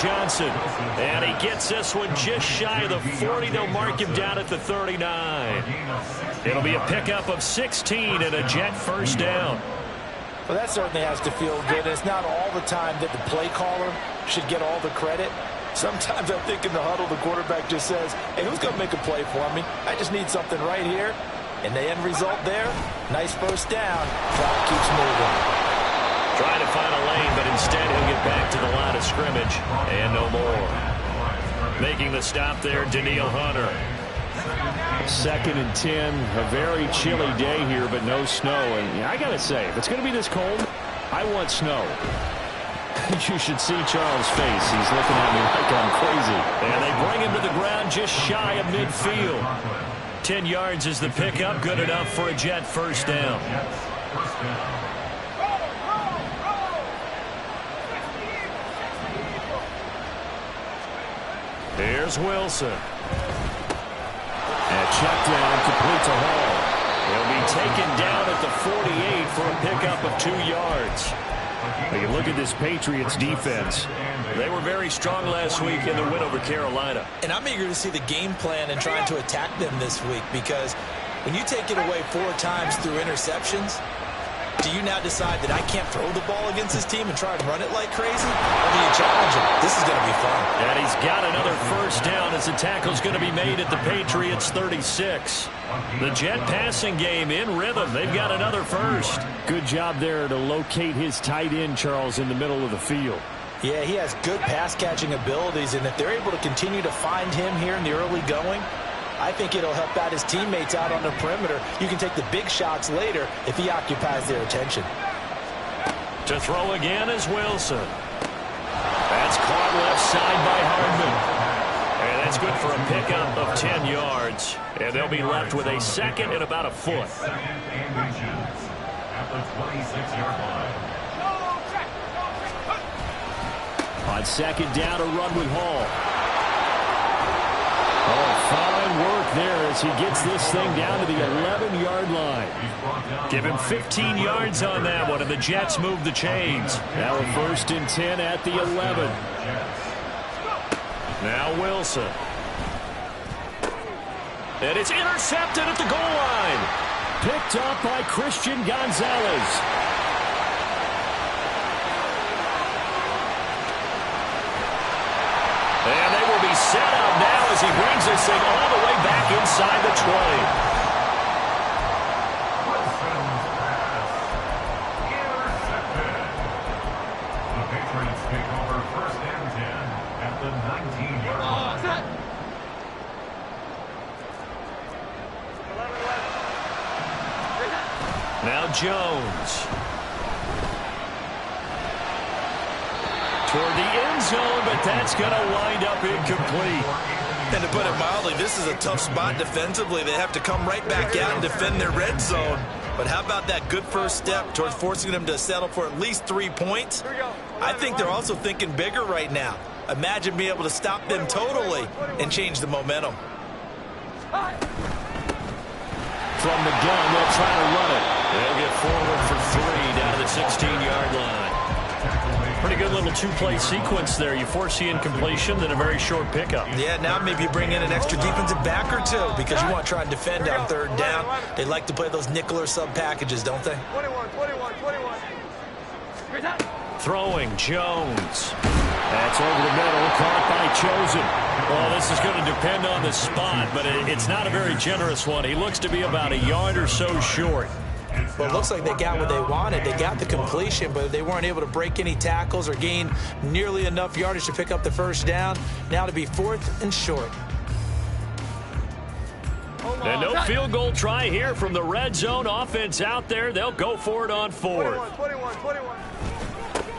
Johnson. And he gets this one just shy of the 40. They'll mark him down at the 39. It'll be a pickup of 16 and a Jet first down. Well, that certainly has to feel good. It's not all the time that the play caller should get all the credit. Sometimes I think in the huddle, the quarterback just says, hey, who's going to make a play for me? I just need something right here. And the end result there, nice first down. Clock keeps moving. Trying to find a lane, but instead he'll get back to the line of scrimmage. And no more. Making the stop there, Daniil Hunter. 2nd and 10. A very chilly day here, but no snow. And I got to say, if it's going to be this cold, I want snow. You should see Charles' face. He's looking at me like I'm crazy. And they bring him to the ground just shy of midfield. 10 yards is the pickup. Good enough for a Jet first down. Here's Wilson. And check down, complete to Hall. He'll be taken down at the 48 for a pickup of 2 yards. You look at this Patriots defense. They were very strong last week in the win over Carolina. And I'm eager to see the game plan and trying to attack them this week, because when you take it away 4 times through interceptions, do you now decide that I can't throw the ball against this team and try and run it like crazy? Or do you challenge him? This is going to be fun. And he's got another first down as the tackle's going to be made at the Patriots 36. The Jet passing game in rhythm. They've got another first. Good job there to locate his tight end, Charles, in the middle of the field. Yeah, he has good pass-catching abilities, and if they're able to continue to find him here in the early going, I think it'll help out his teammates out on the perimeter. You can take the big shots later if he occupies their attention. To throw again is Wilson. That's caught left side by Hardman. And that's good for a pickup of 10 yards. And they'll be left with a 2nd and about a foot. On 2nd down, a run with Hall. Oh, fine work there as he gets this thing down to the 11-yard line. Give him 15 yards on that one, and the Jets move the chains. Now a 1st and 10 at the 11. Now Wilson. And it's intercepted at the goal line. Picked up by Christian Gonzalez. And they will be set up now as he brings this thing all the way back inside the 20. Now Jones. Toward the end zone, but that's going to wind up incomplete. And to put it mildly, this is a tough spot defensively. They have to come right back out and defend their red zone. But how about that good first step towards forcing them to settle for at least 3 points? I think they're also thinking bigger right now. Imagine being able to stop them totally and change the momentum. From the gun, they'll try to run it. They'll get forward for 3 down to the 16-yard line. Pretty good little 2-play sequence there. You force the incompletion, then a very short pickup. Yeah, now maybe you bring in an extra defensive back or 2 because you want to try and defend on 3rd down. They like to play those nickel or sub packages, don't they? 21. Throwing Jones. That's over the middle, caught by Chosen. Well, this is going to depend on the spot, but it's not a very generous one. He looks to be about a yard or so short. Well, it looks like they got what they wanted. They got the completion, but they weren't able to break any tackles or gain nearly enough yardage to pick up the first down. Now to be 4th and short. And no field goal try here from the red zone. Offense out there. They'll go for it on 4th. 21.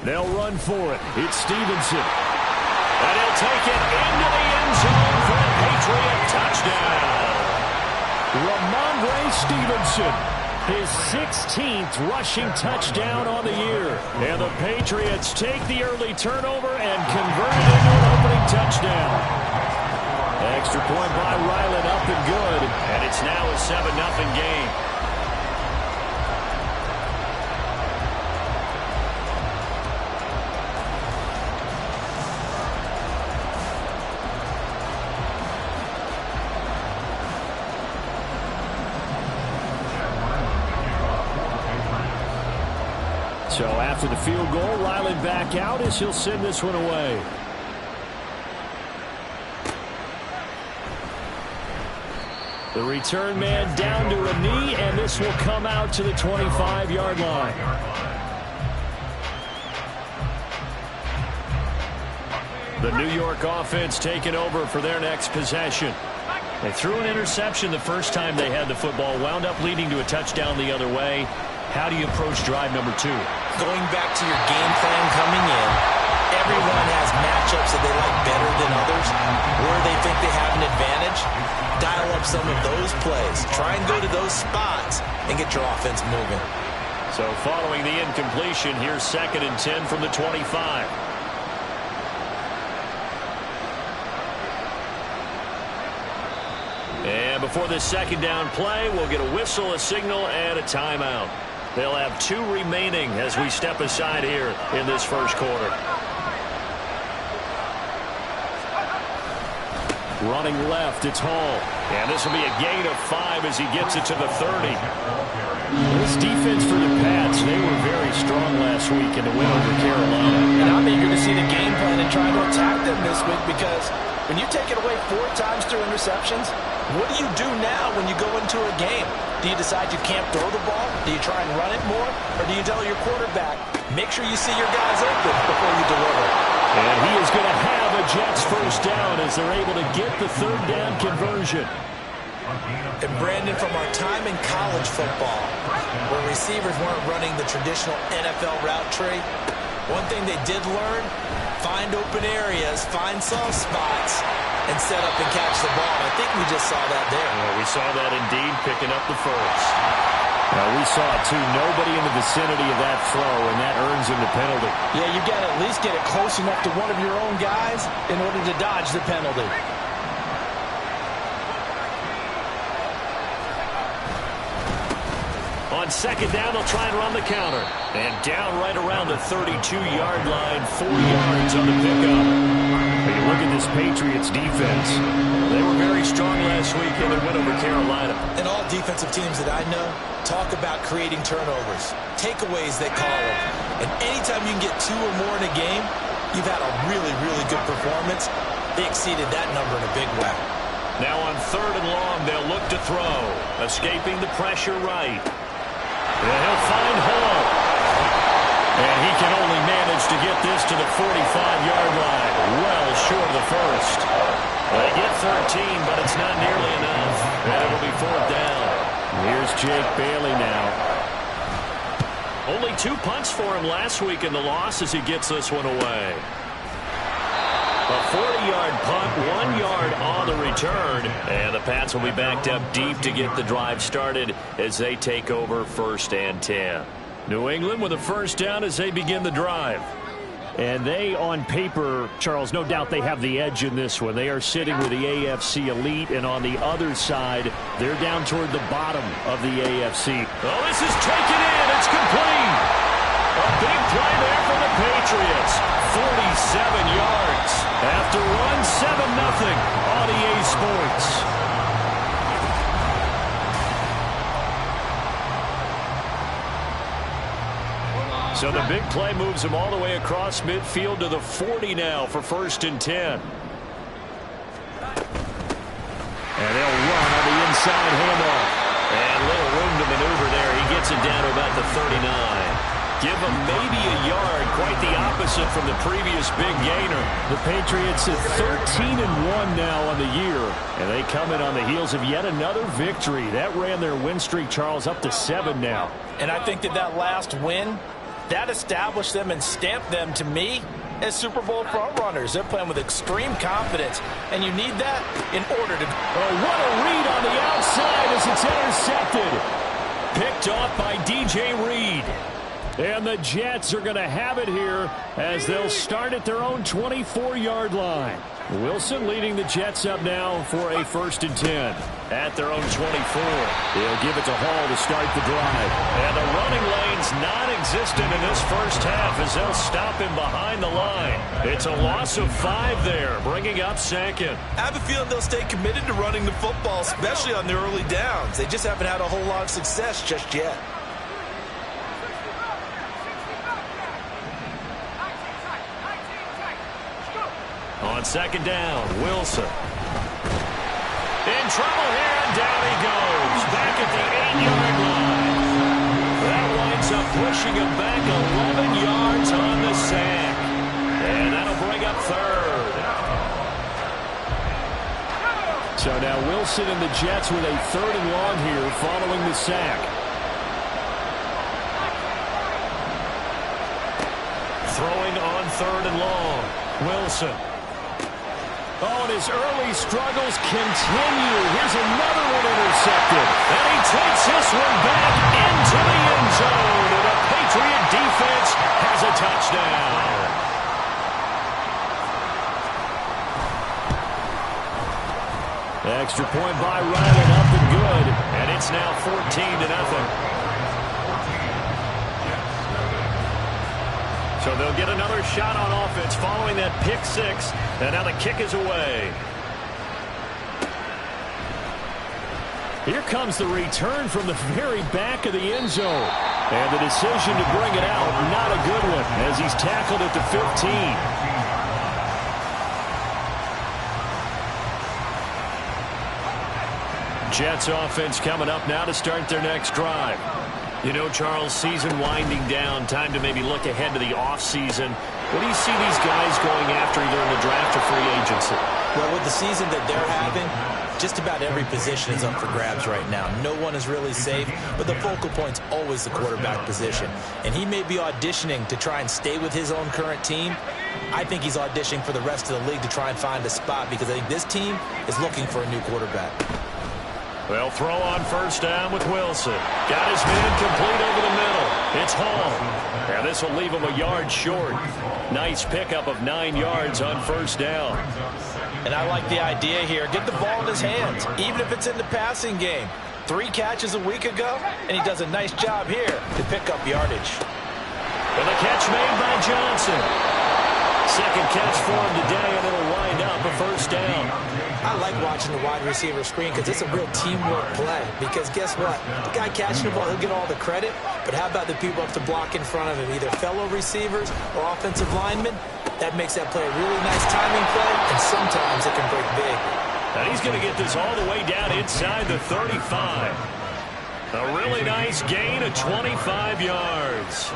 They'll run for it. It's Stevenson. And he'll take it into the end zone for a Patriot touchdown. Ramondre Stevenson, his 16th rushing touchdown on the year. And the Patriots take the early turnover and convert it into an opening touchdown. Extra point by Ryland, up and good. And it's now a 7-0 game. So after the field goal, Riley back out as he'll send this one away. The return man down to a knee, and this will come out to the 25-yard line. The New York offense taking over for their next possession. They threw an interception the first time they had the football, wound up leading to a touchdown the other way. How do you approach drive number 2? Going back to your game plan coming in, everyone has matchups that they like better than others, where they think they have an advantage. Dial up some of those plays. Try and go to those spots and get your offense moving. So following the incompletion, here's 2nd and 10 from the 25. And before this 2nd down play, we'll get a whistle, a signal, and a timeout. They'll have 2 remaining as we step aside here in this first quarter. Running left, it's Hall. And this will be a gain of 5 as he gets it to the 30. This defense for the Pats, they were very strong last week in the win over Carolina. And I'm eager to see the game plan and try to attack them this week, because when you take it away 4 times through interceptions, what do you do now when you go into a game? Do you decide you can't throw the ball? Do you try and run it more? Or do you tell your quarterback, make sure you see your guys open before you deliver? And he is going to have a Jets first down as they're able to get the 3rd down conversion. And Brandon, from our time in college football, where receivers weren't running the traditional NFL route tree, one thing they did learn, find open areas, find soft spots, and set up and catch the ball. I think we just saw that there. Yeah, we saw that indeed, picking up the first. We saw it too. Nobody in the vicinity of that throw, and that earns him the penalty. Yeah, you got to at least get it close enough to one of your own guys in order to dodge the penalty. On 2nd down, they'll try and run the counter. And down right around the 32-yard line, 4 yards on the pickup. When you look at this Patriots defense, they were very strong last week in their win over Carolina. And all defensive teams that I know talk about creating turnovers, takeaways they call them. And anytime you can get 2 or more in a game, you've had a really, really good performance. They exceeded that number in a big way. Now on 3rd and long, they'll look to throw. Escaping the pressure right. And he'll find Hall. And he can only manage to get this to the 45-yard line. Well short of the first. They get 13, but it's not nearly enough. And it'll be 4th down. Here's Jake Bailey now. Only 2 punts for him last week in the loss as he gets this one away. A 40-yard punt, 1 yard on the return. And the Pats will be backed up deep to get the drive started as they take over 1st and 10. New England with a first down as they begin the drive. And they, on paper, Charles, no doubt they have the edge in this one. They are sitting with the AFC elite, and on the other side, they're down toward the bottom of the AFC. Oh, this is taken in. It's complete. A big play there for the Patriots. 47 yards. After run 7-0 on EA Sports. So the big play moves him all the way across midfield to the 40 now for 1st and 10. And they'll run on the inside handoff. And little room to maneuver there. He gets it down to about the 39. Give him maybe a yard. Quite the opposite from the previous big gainer. The Patriots at 13-1 now on the year. And they come in on the heels of yet another victory. That ran their win streak, Charles, up to 7 now. And I think that last win, that established them and stamped them, to me, as Super Bowl frontrunners. They're playing with extreme confidence, and you need that in order to... Oh, what a read on the outside as it's intercepted. Picked off by DJ Reed. And the Jets are going to have it here as they'll start at their own 24-yard line. Wilson leading the Jets up now for a 1st and 10. At their own 24. They'll give it to Hall to start the drive. And the running lane's non-existent in this first half as they'll stop him behind the line. It's a loss of 5 there, bringing up 2nd. I have a feeling they'll stay committed to running the football, especially on their early downs. They just haven't had a whole lot of success just yet. On second down, Wilson. In trouble here, and down he goes. Back at the 8-yard line. That winds up pushing him back 11 yards on the sack. And that'll bring up third. So now Wilson and the Jets with a 3rd and long here following the sack. Throwing on 3rd and long. Wilson. Oh, and his early struggles continue. Here's another one intercepted. And he takes this one back into the end zone. And the Patriot defense has a touchdown. Extra point by Riley, up and good. And it's now 14-0. So they'll get another shot on offense following that pick six. And now the kick is away. Here comes the return from the very back of the end zone. And the decision to bring it out, not a good one, as he's tackled at the 15. Jets offense coming up now to start their next drive. You know, Charles, season winding down, time to maybe look ahead to the offseason. What do you see these guys going after either in the draft or free agency? Well, with the season that they're having, just about every position is up for grabs right now. No one is really safe, but the focal point's always the quarterback position. And he may be auditioning to try and stay with his own current team. I think he's auditioning for the rest of the league to try and find a spot because I think this team is looking for a new quarterback. They'll throw on first down with Wilson. Got his man complete over the middle. It's Hall. And this will leave him a yard short. Nice pickup of 9 yards on first down. And I like the idea here. Get the ball in his hands, even if it's in the passing game. 3 catches a week ago, and he does a nice job here to pick up yardage. And the catch made by Johnson. Second catch for him today, and it'll wind up a first down. I like watching the wide receiver screen because it's a real teamwork play. Because guess what? The guy catching the ball, he'll get all the credit. But how about the people up to block in front of him, either fellow receivers or offensive linemen? That makes that play a really nice timing play, and sometimes it can break big. And he's going to get this all the way down inside the 35. A really nice gain of 25 yards.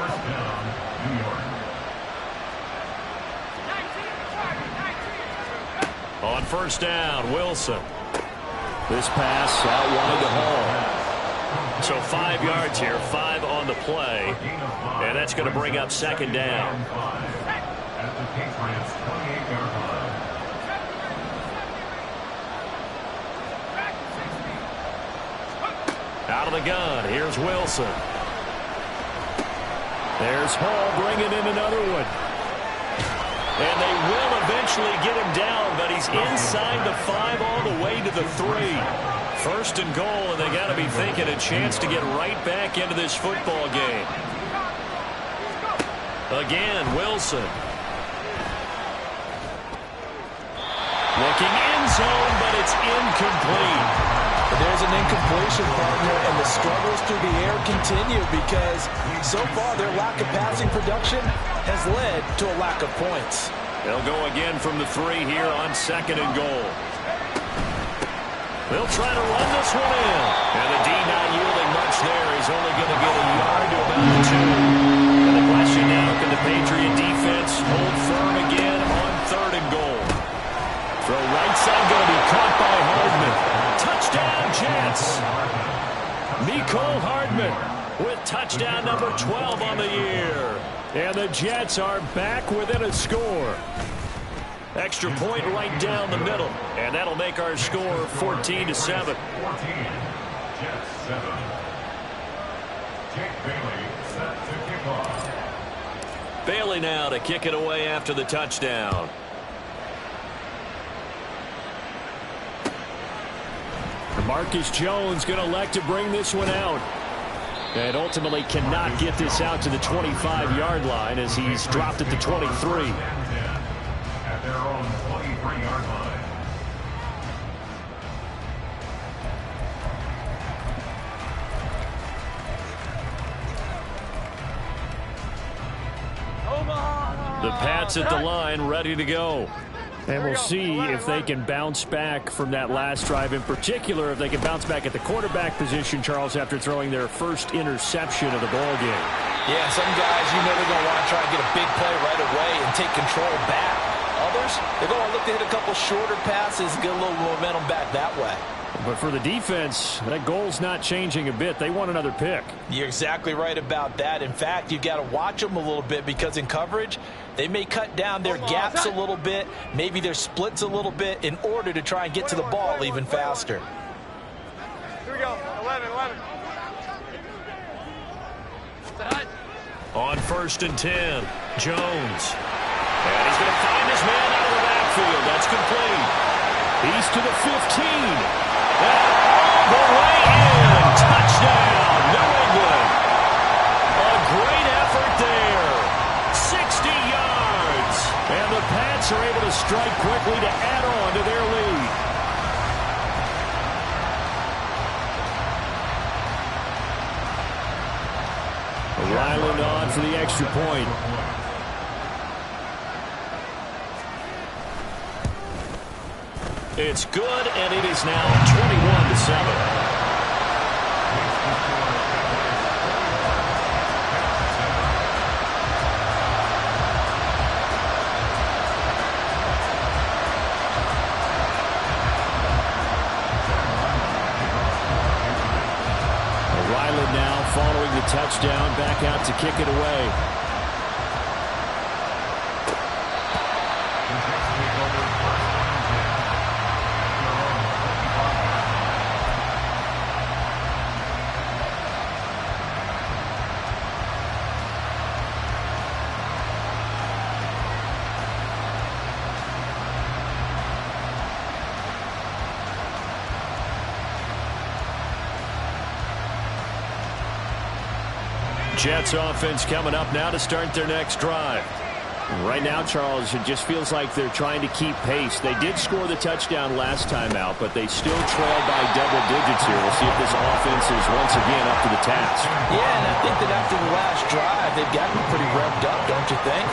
On first down, Wilson. This pass out wide to Hall. So 5 yards here, 5 on the play. And that's going to bring up second down. Out of the gun, here's Wilson. There's Hall bringing in another one. And they will eventually get him down, but he's inside the 5 all the way to the 3. First and goal, and they got to be thinking a chance to get right back into this football game. Again, Wilson. Looking in zone, but it's incomplete. But there's an incompletion, partner, and the struggles through the air continue because so far their lack of passing production has led to a lack of points. They'll go again from the 3 here on second and goal. They'll try to run this one in. And the D not yielding much there. He's only going to get a yard to about the 2. And the question now, can the Patriot defense hold firm again on third and goal? Throw right side going to be caught by Hardman. Touchdown, Jets. Mecole Hardman with touchdown number 12 on the year. And the Jets are back within a score. Extra point right down the middle. And that'll make our score 14-7. 14, Jets 7. Jake Bailey set to kick off. Bailey now to kick it away after the touchdown. Marcus Jones going to elect to bring this one out. And ultimately cannot get this out to the 25-yard line as he's dropped at the 23. At their own 23-yard line. The Pats at the line ready to go. And we'll see if they can bounce back from that last drive, in particular, if they can bounce back at the quarterback position, Charles, after throwing their first interception of the ball game. Yeah, some guys, they're going to want to try and get a big play right away and take control back. Others, they're going to look to hit a couple shorter passes, get a little momentum back that way. But for the defense, that goal's not changing a bit. They want another pick. You're exactly right about that. In fact, you've got to watch them a little bit because in coverage, they may cut down their gaps a little bit, maybe their splits a little bit in order to try and get to the ball even faster. Here we go. 11. On 1st and 10, Jones. And he's going to find his man out of the backfield. That's complete. He's to the 15. And all the way in. Touchdown, New England. A great effort there. 60 yards. And the Pats are able to strike quickly to add on to their lead. Ryland on for the extra point. It's good, and it is now 21-7. Ryland now following the touchdown, back out to kick it away. Jets offense coming up now to start their next drive. Right now, Charles, it just feels like they're trying to keep pace. They did score the touchdown last time out, but they still trail by double digits here. We'll see if this offense is once again up to the task. Yeah, and I think that after the last drive, they've gotten pretty revved up, don't you think?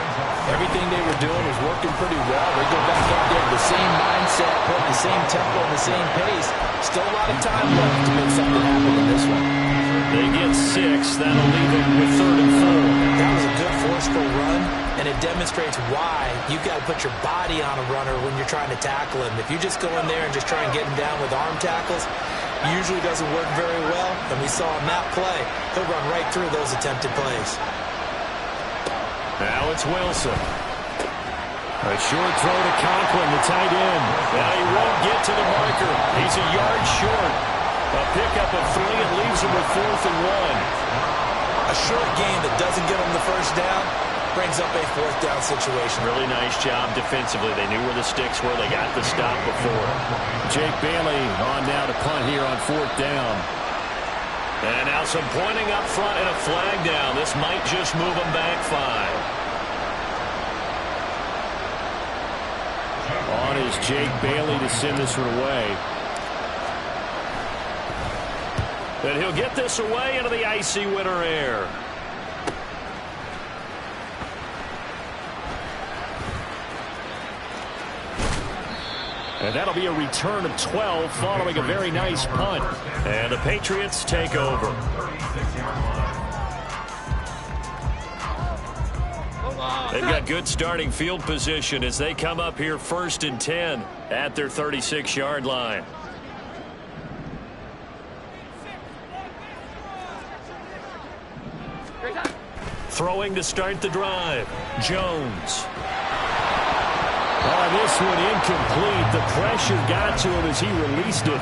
Everything they were doing was working pretty well. They go back up there with the same mindset, putting the same tempo and the same pace. Still a lot of time left to make something happen in this one. They get 6. That'll leave them with 3rd and 4. That was a good forceful run, and it demonstrates why you've got to put your body on a runner when you're trying to tackle him. If you just go in there and just try and get him down with arm tackles, it usually doesn't work very well. And we saw him that play. He'll run right through those attempted plays. Now it's Wilson. A short throw to Conklin, the tight end. Now he won't get to the marker. He's a yard short. A pickup of 3 and leaves him with 4th and 1. A short gain that doesn't get him the first down brings up a 4th down situation. Really nice job defensively. They knew where the sticks were. They got the stop before. Jake Bailey on now to punt here on 4th down. And now some pointing up front and a flag down. This might just move them back 5. On is Jake Bailey to send this one away. And he'll get this away into the icy winter air. And that'll be a return of 12 following a very nice punt. And the Patriots take over. They've got good starting field position as they come up here 1st and 10 at their 36-yard line. Throwing to start the drive, Jones. This one incomplete. The pressure got to him as he released it.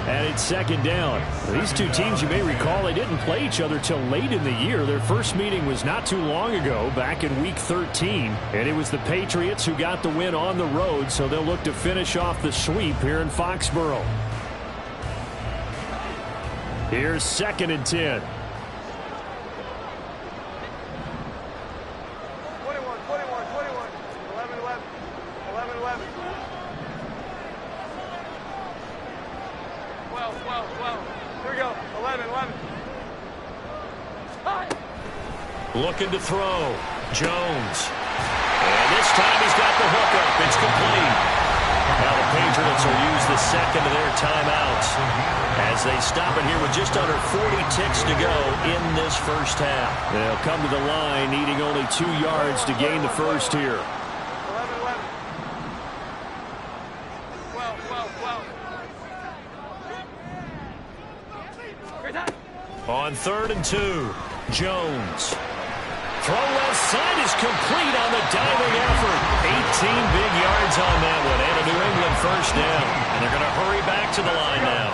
And it's 2nd down. These two teams, you may recall, they didn't play each other till late in the year. Their first meeting was not too long ago, back in Week 13. And it was the Patriots who got the win on the road, so they'll look to finish off the sweep here in Foxborough. Here's 2nd and 10. 12. Here we go. 11. Looking to throw. Jones. And this time he's got the hookup. It's complete. the second of their timeouts as they stop it here with just under 40 ticks to go in this first half. They'll come to the line needing only 2 yards to gain the first here. 11. 12. On 3rd and 2, Jones. Throw left side is complete on the diving effort. 18 big yards on that one and a New England first down. And they're going to hurry back to the line now.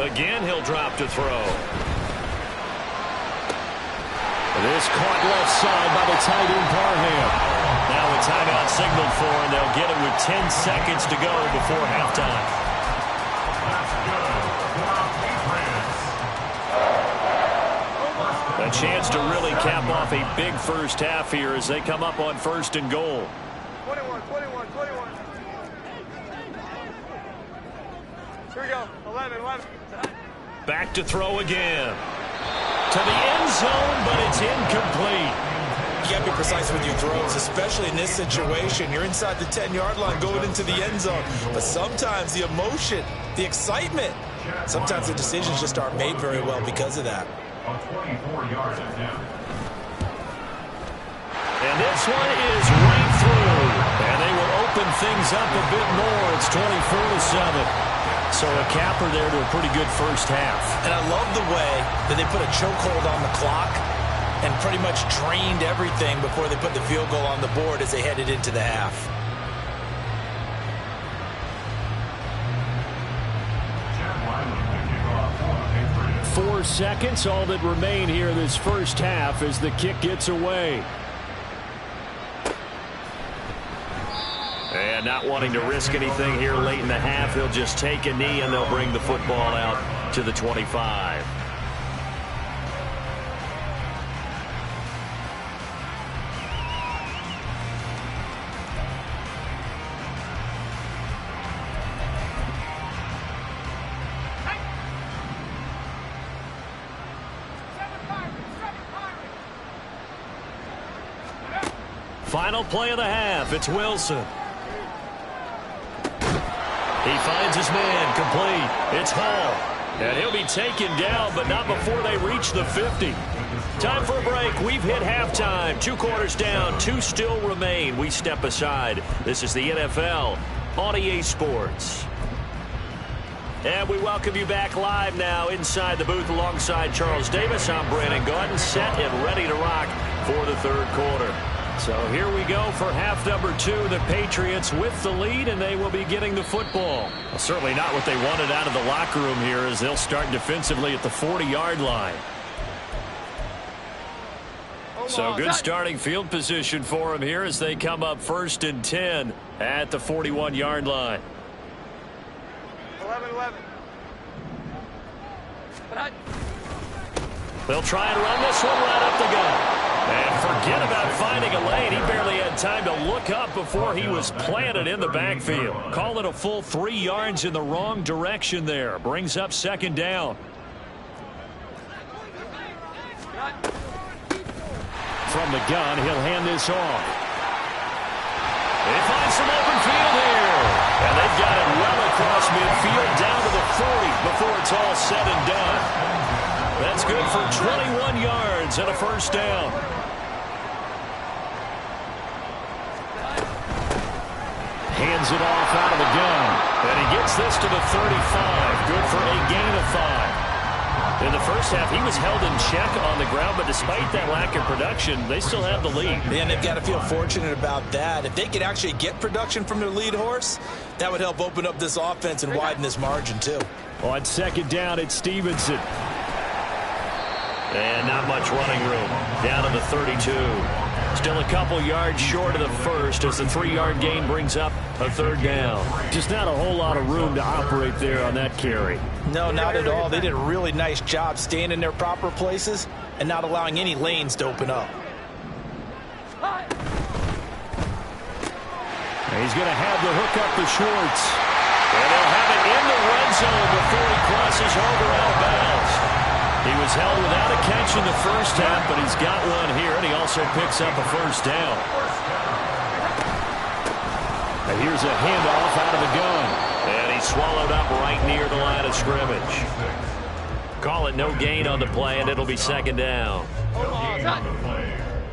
Again, he'll drop to throw. This caught left side by the tight end Parham. Now a timeout signaled for, and they'll get it with 10 seconds to go before halftime. A chance to really cap off a big first half here as they come up on 1st and goal. 21. Here we go. 11. Back to throw again. To the end zone, but it's incomplete. You got to be precise with your throws, especially in this situation. You're inside the 10-yard line going into the end zone. But sometimes the emotion, the excitement, sometimes the decisions just aren't made very well because of that. 24 yards down. And this one is right through. And they will open things up a bit more. It's 24-7. So a capper there to a pretty good first half. And I love the way that they put a chokehold on the clock and pretty much drained everything before they put the field goal on the board as they headed into the half. Four seconds, all that remain here this first half as the kick gets away. And not wanting to risk anything here late in the half, he'll just take a knee and they'll bring the football out to the 25. Final play of the half. It's Wilson. He finds his man complete. It's Hall. And he'll be taken down, but not before they reach the 50. Time for a break. We've hit halftime. 2 quarters down. 2 still remain. We step aside. This is the NFL on EA Sports. And we welcome you back live now inside the booth alongside Charles Davis. I'm Brandon Gaudin, set and ready to rock for the 3rd quarter. So here we go for half number 2. The Patriots with the lead, and they will be getting the football. Well, certainly not what they wanted out of the locker room here as they'll start defensively at the 40-yard line. So good starting field position for them here as they come up 1st and 10 at the 41-yard line. 11. They'll try and run this one right up the gut. And forget about finding a lane. He barely had time to look up before he was planted in the backfield. Call it a full 3 yards in the wrong direction there. Brings up 2nd down. From the gun, he'll hand this off. They find some open field here. And they've got it well across midfield down to the 40 before it's all said and done. That's good for 21 yards and a first down. Hands it off out of the gun. And he gets this to the 35. Good for a gain of 5. In the first half, he was held in check on the ground, but despite that lack of production, they still have the lead. And they've got to feel fortunate about that. If they could actually get production from their lead horse, that would help open up this offense and widen this margin, too. On 2nd down, it's Stevenson. And not much running room. Down to the 32. Still a couple yards short of the first as the 3-yard gain brings up a 3rd down. Just not a whole lot of room to operate there on that carry. No, not at all. They did a really nice job staying in their proper places and not allowing any lanes to open up. He's going to have the hook up to Schwartz. And they'll have it in the red zone before he crosses over out of bounds. He was held without a catch in the first half, but he's got one here, and he also picks up a first down. And here's a handoff out of the gun. And he's swallowed up right near the line of scrimmage. Call it no gain on the play, and it'll be second down.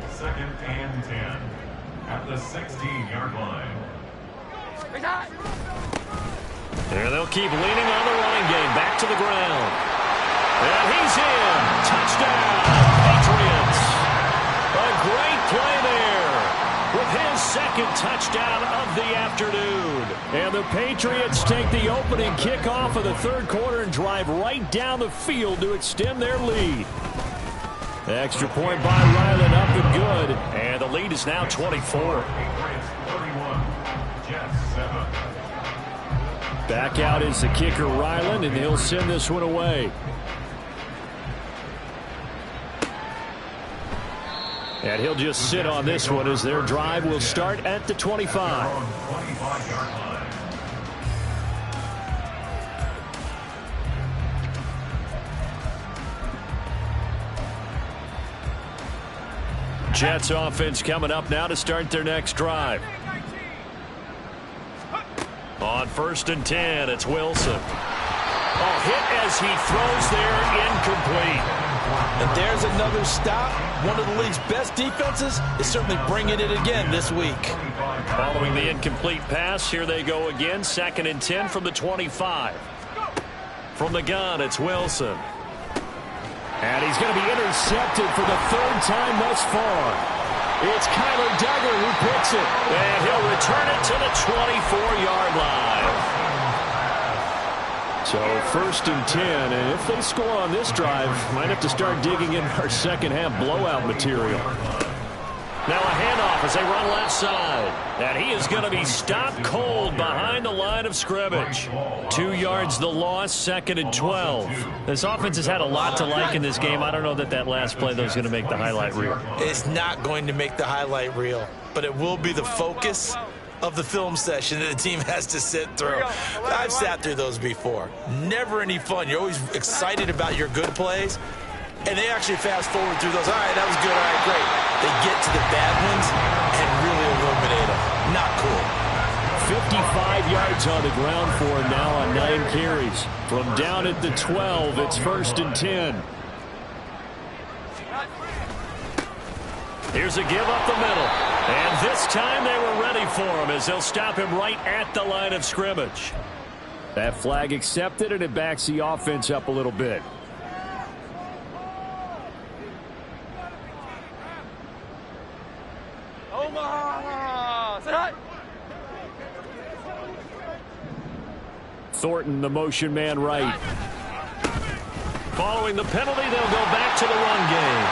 Second and 10 at the 16-yard line. And they'll keep leaning on the running game. Back to the ground. And he's in. Touchdown, Patriots. A great play there with his second touchdown of the afternoon. And the Patriots take the opening kickoff of the third quarter and drive right down the field to extend their lead. Extra point by Ryland, up and good. And the lead is now 24. Back out is the kicker, Ryland, and he'll send this one away. And he'll just sit on this one as their drive will start at the 25. Jets offense coming up now to start their next drive. On 1st and 10, it's Wilson. Oh, hit as he throws there, incomplete. And there's another stop. One of the league's best defenses is certainly bringing it again this week. Following the incomplete pass, here they go again. 2nd and 10 from the 25. From the gun, it's Wilson. And he's going to be intercepted for the 3rd time thus far. It's Kyler Duggar who picks it. And he'll return it to the 24-yard line. So 1st and 10, and if they score on this drive, might have to start digging in our second half blowout material. Now a handoff as they run left side. And he is going to be stopped cold behind the line of scrimmage. 2 yards the loss, 2nd and 12. This offense has had a lot to like in this game. I don't know that last play, though, is going to make the highlight reel. It's not going to make the highlight reel, but it will be the focus of the film session that the team has to sit through. I've sat through those before. Never any fun. You're always excited about your good plays, and they actually fast forward through those. All right, that was good. All right, great. They get to the bad ones and really illuminate them. Not cool. 55 yards on the ground for him now on 9 carries. From down at the 12, it's 1st and 10. Here's a give up the middle. And this time they were ready for him as they'll stop him right at the line of scrimmage. That flag accepted, and it backs the offense up a little bit. Thornton, the motion man right. Following the penalty, they'll go back to the run game.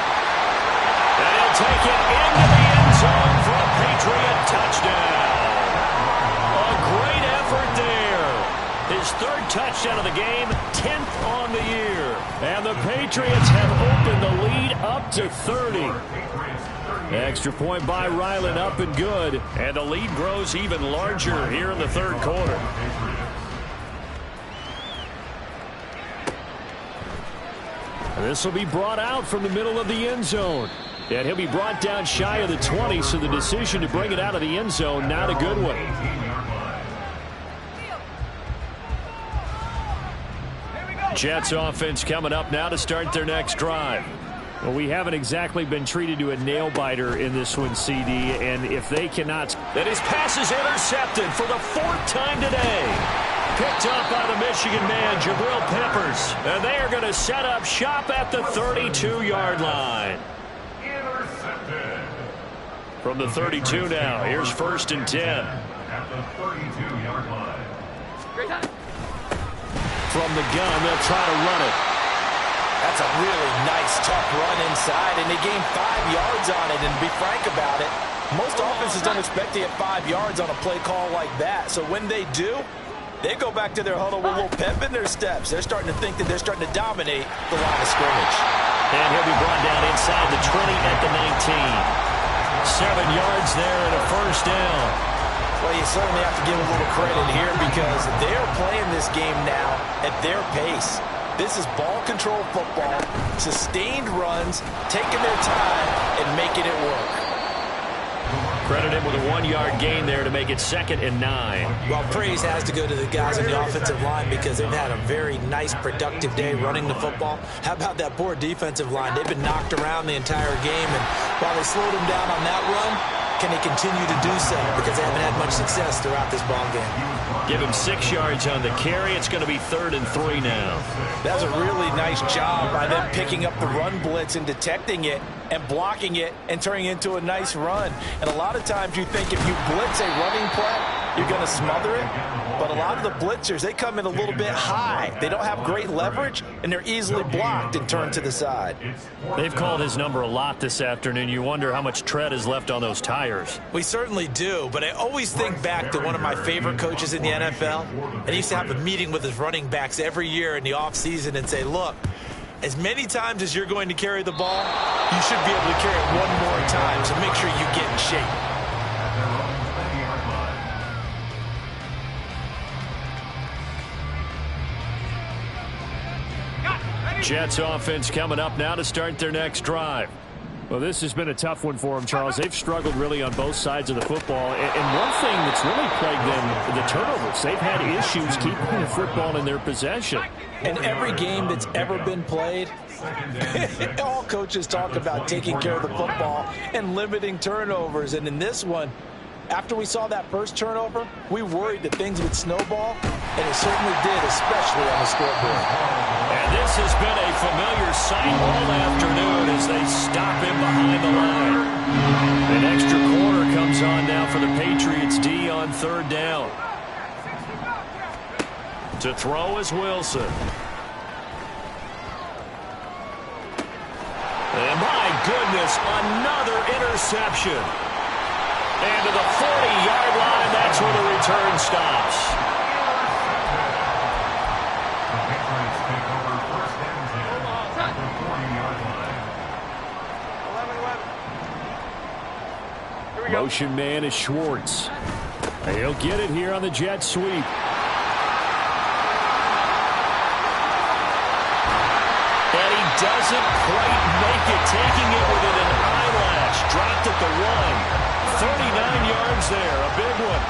And he'll take it into the end zone for a Patriot touchdown. A great effort there. His 3rd touchdown of the game, 10th on the year. And the Patriots have opened the lead up to 30. Extra point by Ryland, up and good. And the lead grows even larger here in the 3rd quarter. This will be brought out from the middle of the end zone. And he'll be brought down shy of the 20, so the decision to bring it out of the end zone, not a good one. Jets offense coming up now to start their next drive. Well, we haven't exactly been treated to a nail-biter in this one, CD, and if they cannot... And his pass is intercepted for the 4th time today. Picked up by the Michigan man, Jabril Peppers. And they are going to set up shop at the 32-yard line. Intercepted. From the 32 now, here's 1st and 10. At the 32-yard line. From the gun, they'll try to run it. That's a really nice, tough run inside, and they gained 5 yards on it. And to be frank about it, most offenses don't expect to get 5 yards on a play call like that. So when they do, they go back to their huddle with a little pep in their steps. They're starting to think that they're starting to dominate the line of scrimmage. And he'll be brought down inside the 20 at the 19. 7 yards there and a 1st down. Well, you certainly have to give a little credit here because they're playing this game now at their pace. This is ball control football, sustained runs, taking their time, and making it work. Credit him with a 1-yard gain there to make it 2nd and 9. Well, praise has to go to the guys on the offensive line because they've had a very nice, productive day running the football. How about that poor defensive line? They've been knocked around the entire game, and while they slowed them down on that run, can they continue to do so? Because they haven't had much success throughout this ball game. Give him 6 yards on the carry. It's going to be 3rd and 3 now. That was a really nice job by them picking up the run blitz and detecting it and blocking it and turning it into a nice run. And a lot of times you think if you blitz a running play, you're going to smother it. But a lot of the blitzers, they come in a little bit high. They don't have great leverage, and they're easily blocked and turned to the side. They've called his number a lot this afternoon. You wonder how much tread is left on those tires. We certainly do, but I always think back to one of my favorite coaches in the NFL. And he used to have a meeting with his running backs every year in the offseason and say, look, as many times as you're going to carry the ball, you should be able to carry it one more time, so make sure you get in shape. Jets offense coming up now to start their next drive. Well, this has been a tough one for them, Charles. They've struggled really on both sides of the football. And one thing that's really plagued them, the turnovers. They've had issues keeping the football in their possession. In every game that's ever been played, all coaches talk about taking care of the football and limiting turnovers. And in this one, after we saw that first turnover, we worried that things would snowball, and it certainly did, especially on the scoreboard. And this has been a familiar sight all afternoon as they stop him behind the line. An extra quarter comes on now for the Patriots D on 3rd down. To throw is Wilson. And my goodness, another interception. And to the 40-yard line, that's where the return stops. Motion man is Schwartz. He'll get it here on the jet sweep. And he doesn't quite make it, taking it within an eyelash. Dropped at the 1. 39 yards there, a big one.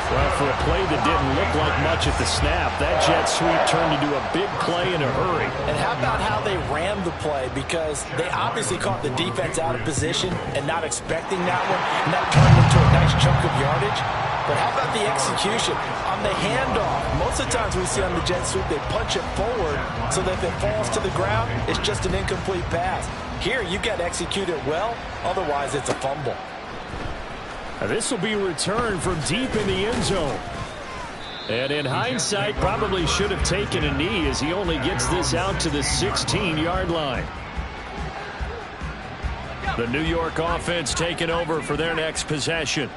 Well, for a play that didn't look like much at the snap, that jet sweep turned into a big play in a hurry. And how about how they ran the play? Because they obviously caught the defense out of position and not expecting that one, and that turned into a nice chunk of yardage. But how about the execution? On the handoff, most of the times we see on the jet sweep, they punch it forward so that if it falls to the ground, it's just an incomplete pass. Here, you got to execute it well, otherwise it's a fumble. Now, this will be a return from deep in the end zone. And in hindsight, probably should have taken a knee as he only gets this out to the 16-yard line. The New York offense taking over for their next possession.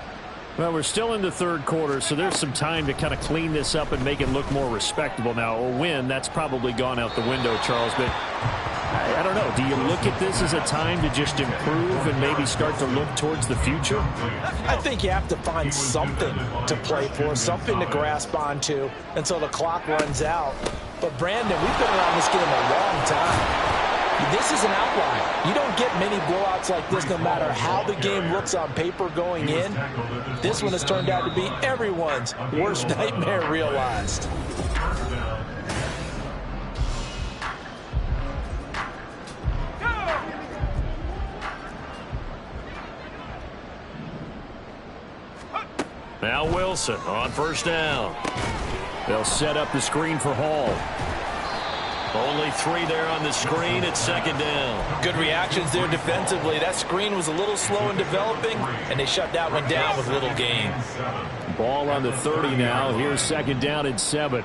Well, we're still in the 3rd quarter, so there's some time to kind of clean this up and make it look more respectable. Now, a win, that's probably gone out the window, Charles, but I don't know. Do you look at this as a time to just improve and maybe start to look towards the future? I think you have to find something to play for, something to grasp onto until the clock runs out. But, Brandon, we've been around this game a long time. This is an outlier. You don't get many blowouts like this no matter how the game looks on paper going in. This one has turned out to be everyone's worst nightmare realized. Now Wilson on 1st down. They'll set up the screen for Hall. Only 3 there on the screen at 2nd down. Good reactions there defensively. That screen was a little slow in developing, and they shut that one down with little gain. Ball on the 30 now. Here's 2nd down and 7.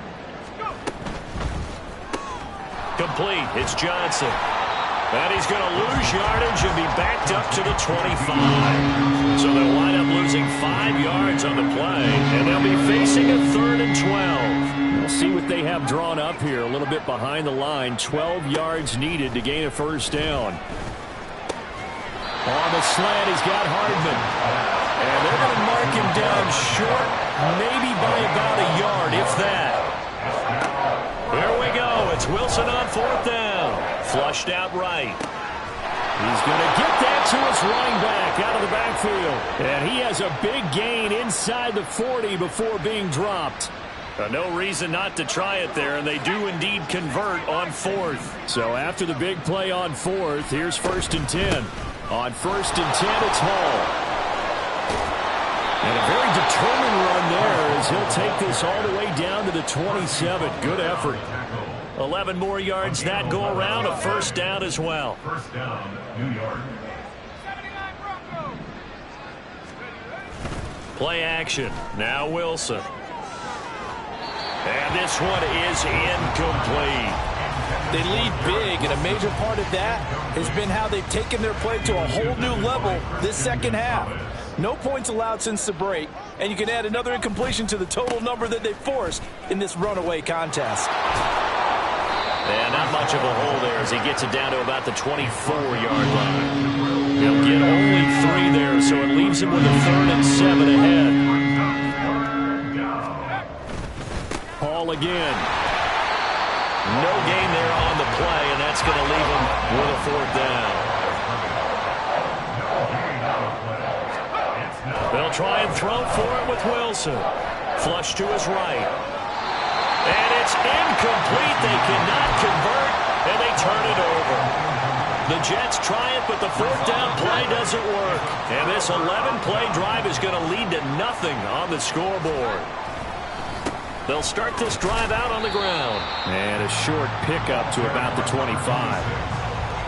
Complete. It's Johnson. And he's going to lose yardage and be backed up to the 25. So they'll wind up losing 5 yards on the play, and they'll be facing a 3rd and 12. We'll see what they have drawn up here. A little bit behind the line. 12 yards needed to gain a 1st down. On the slant, he's got Hardman. And they're going to mark him down short, maybe by about a yard, if that. Here we go. It's Wilson on 4th down. Flushed out right. He's going to get that to his running back out of the backfield. And he has a big gain inside the 40 before being dropped. No reason not to try it there, and they do indeed convert on 4th. So after the big play on 4th, here's 1st and 10. On 1st and 10, it's Hall. And a very determined run there as he'll take this all the way down to the 27. Good effort. 11 more yards that go around, a 1st down as well. 1st down, New York. Play action. Now Wilson. And this one is incomplete. They lead big, and a major part of that has been how they've taken their play to a whole new level this second half. No points allowed since the break, and you can add another incompletion to the total number that they forced in this runaway contest. And not much of a hole there as he gets it down to about the 24-yard line. He'll get only 3 there, so it leaves him with a 3rd and 7 ahead. Hall again. No gain there on the play, and that's going to leave him with a 4th down. They'll try and throw for it with Wilson. Flush to his right. And it's incomplete. They cannot convert, and they turn it over. The Jets try it, but the 4th down play doesn't work. And this 11-play drive is going to lead to nothing on the scoreboard. They'll start this drive out on the ground. And a short pickup to about the 25.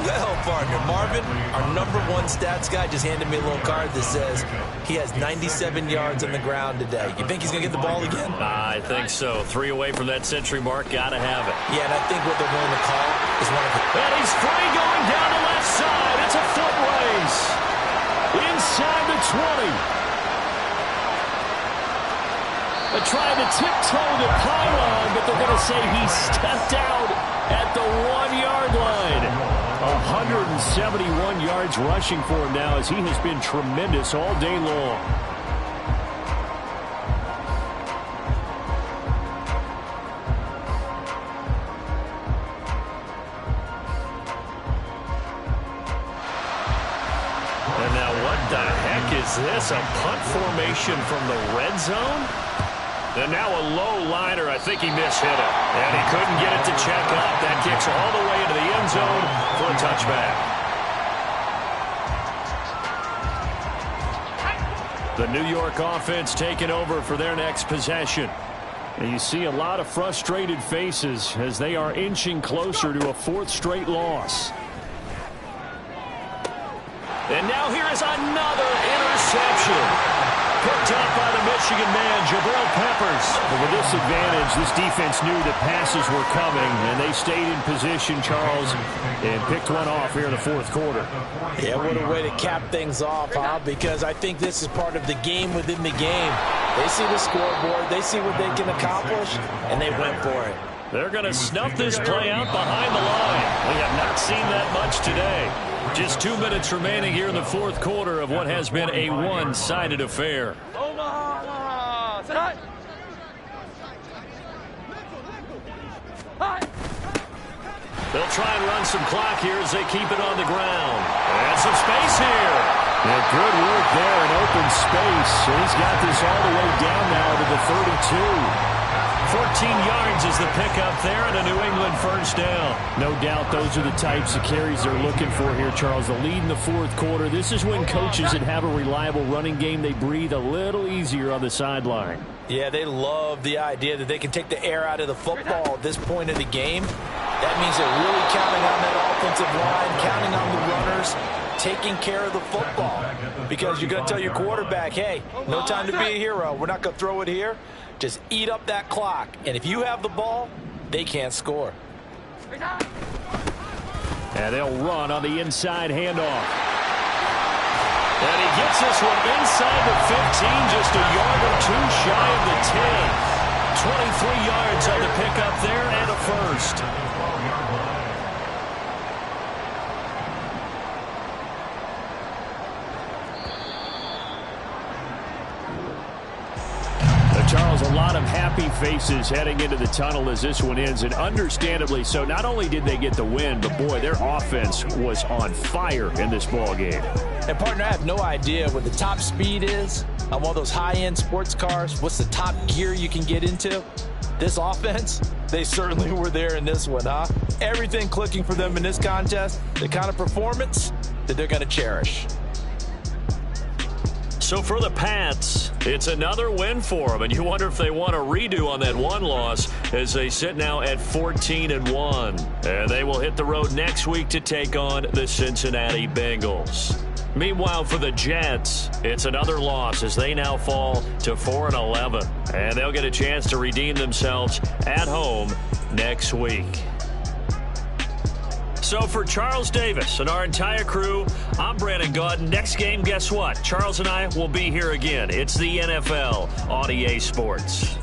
Well, partner, Marvin, our #1 stats guy just handed me a little card that says he has 97 yards on the ground today. You think he's going to get the ball again? I think so. 3 away from that century mark. Got to have it. Yeah, and I think what they're going to call is one of the... And he's free going down the left side. It's a foot race. Inside the 20. They're trying to tiptoe the pylon, but they're going to say he stepped out at the 1-yard line. 171 yards rushing for him now as he has been tremendous all day long. And now what the heck is this? A punt formation from the red zone? And now a low liner. I think he mishit it. And he couldn't get it to check up. That kicks all the way into the end zone for a touchback. The New York offense taking over for their next possession. And you see a lot of frustrated faces as they are inching closer to a 4th straight loss. And now here is another interception. Picked up by the Michigan man, Jabril Peppers. But with this advantage, this defense knew that passes were coming, and they stayed in position, Charles, and picked one off here in the 4th quarter. Yeah, what a way to cap things off, huh? Because I think this is part of the game within the game. They see the scoreboard, they see what they can accomplish, and they went for it. They're going to snuff this play out behind the line. We have not seen that much today. Just 2 minutes remaining here in the 4th quarter of what has been a one-sided affair. They'll try and run some clock here as they keep it on the ground. And some space here. Yeah, good work there in open space. And he's got this all the way down now to the 32. 14 yards is the pickup there and a New England 1st down. No doubt those are the types of carries they're looking for here, Charles. The lead in the 4th quarter. This is when coaches that have a reliable running game, they breathe a little easier on the sideline. Yeah, they love the idea that they can take the air out of the football at this point of the game. That means they're really counting on that offensive line, counting on the runners, taking care of the football. Because you're going to tell your quarterback, hey, no time to be a hero. We're not going to throw it here. Just eat up that clock. And if you have the ball, they can't score. And they'll run on the inside handoff. And he gets this one inside the 15, just a yard or 2 shy of the 10. 23 yards on the pickup there and a 1st. Charles, a lot of happy faces heading into the tunnel as this one ends, and understandably so. Not only did they get the win, but boy, their offense was on fire in this ball game. And partner, I have no idea what the top speed is on one of those high-end sports cars. What's the top gear you can get into? This offense, they certainly were there in this one, huh? Everything clicking for them in this contest, the kind of performance that they're going to cherish. So for the Pats, it's another win for them, and you wonder if they want a redo on that one loss as they sit now at 14-1. And they will hit the road next week to take on the Cincinnati Bengals. Meanwhile, for the Jets, it's another loss as they now fall to 4-11. And they'll get a chance to redeem themselves at home next week. So for Charles Davis and our entire crew, I'm Brandon Gaudin. Next game, guess what? Charles and I will be here again. It's the NFL on EA Sports.